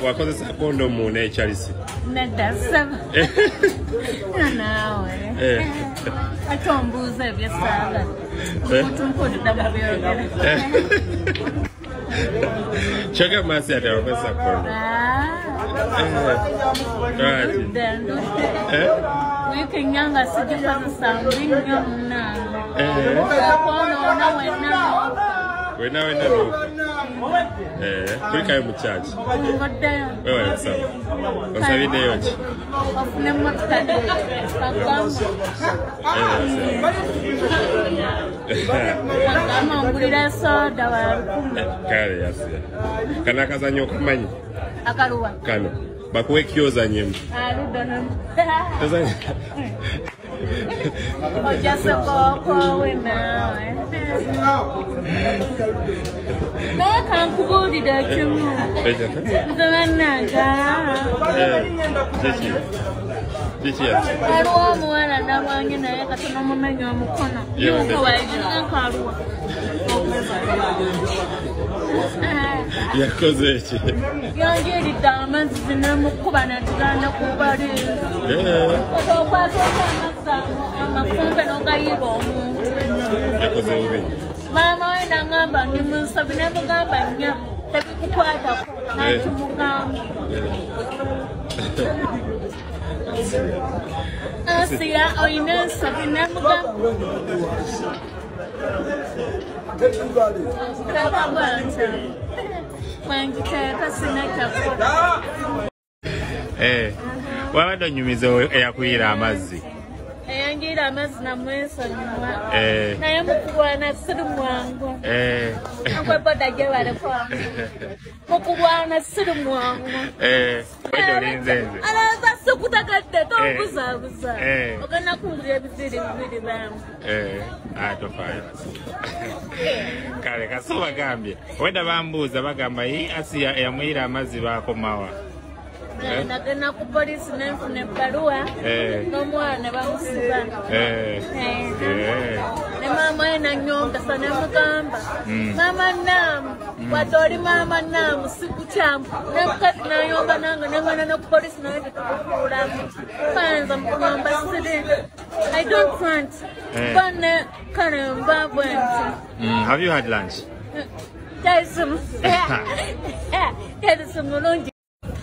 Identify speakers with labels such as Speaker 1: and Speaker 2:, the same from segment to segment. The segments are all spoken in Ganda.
Speaker 1: Wakozesa kondomu n'ekyalisi
Speaker 2: nedasaba nawe atombuuza ebyesaaga omuntu mpulidda mu byogera
Speaker 1: kyogamba Asiya tawakozesa kondomu
Speaker 2: wiiki nyanga sigikozesa mbinnya munaana kwonoona
Speaker 1: wena nuuka kulikayo mu church wewe kusaba osabiddeyo ki
Speaker 2: ofune emmotoka agamba ngulira soda wa 10
Speaker 1: kale Asiya kana akazanyo okumanyi
Speaker 2: akaluwa
Speaker 1: kano bakuwe kyozanyemu
Speaker 2: ojase kokowe nawe naye kankubuulira kimu nzebannaga waliwo omuwala nalwanye naye katono mumenya omukono yuko waigirira nkaluwa
Speaker 1: yakoze eki
Speaker 2: yanjeeridde amazzi zinemukuba netuganda kubali okwata amazzi amafumbe n'ogayiba omuntu
Speaker 1: yakoze bubi
Speaker 2: maama we nangamba ndi munsabi nemugamba nnya tebikukwatako nakimugamba Asiya oyina ensabi nemugamba
Speaker 1: wabadde onyumiza eyakuyira amazzi
Speaker 2: eyanjira amazzi namwesonyiwa naye mukubwana siri mwangu akweboda gye balekwangu mukubwana siri mwangu
Speaker 1: wedde olinze nze
Speaker 2: alaza sikutagadde tombuzaabuza ogenda kungulira ebiziri bibiri bangu
Speaker 1: atofaayo kale kasi bagambye wedda bambuuza bagamba Asiya eyamuyira amazzi bakomawa
Speaker 2: nagenda ku polisi nenfuna ebbaluwa n'omwana ne bamusiba ne maama we nanyongesa nemugamba maama naamu wadde oli maama naamu sikukyamu nemukazi nayomba nange nengana ne ku polisi naye tetukukuulamu fanza mukugamba siri I don't want bane kale mba bwenti.
Speaker 1: Have you had lunch?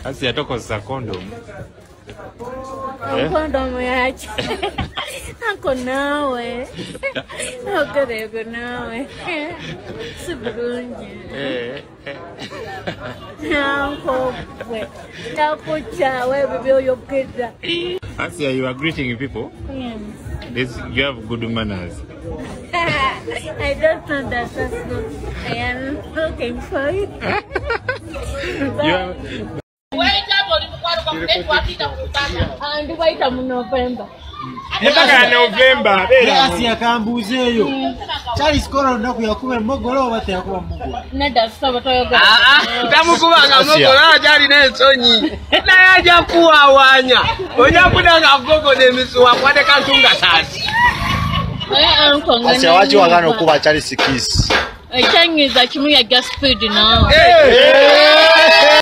Speaker 1: Asiya tokozesa kondomu.
Speaker 2: Kondomu yaki. Anko nawe. Ogerego nawe. Sibulungi. Anko we. Takuchawe bibyo yogeda.
Speaker 1: Asiya, you are greeting people? Yes. You have good manners.
Speaker 2: I don't know that that's good. I am looking for it. And wait a November.
Speaker 3: November. Asiya kambuzeyo. Charles Koro ndaku yakuba mogolo bate yakuba mogolo.
Speaker 2: Nada saba toyoga.
Speaker 4: Tamukubanga mogolo jali n'ensonyi. Na yaja kuwawanya. Oja kudanga gogo n'emisuwa kwate kantunga sasi.
Speaker 3: Asiya wachi wagano kuba Charles Kiss.
Speaker 2: Ekyanyiza kimu ya gas speed now.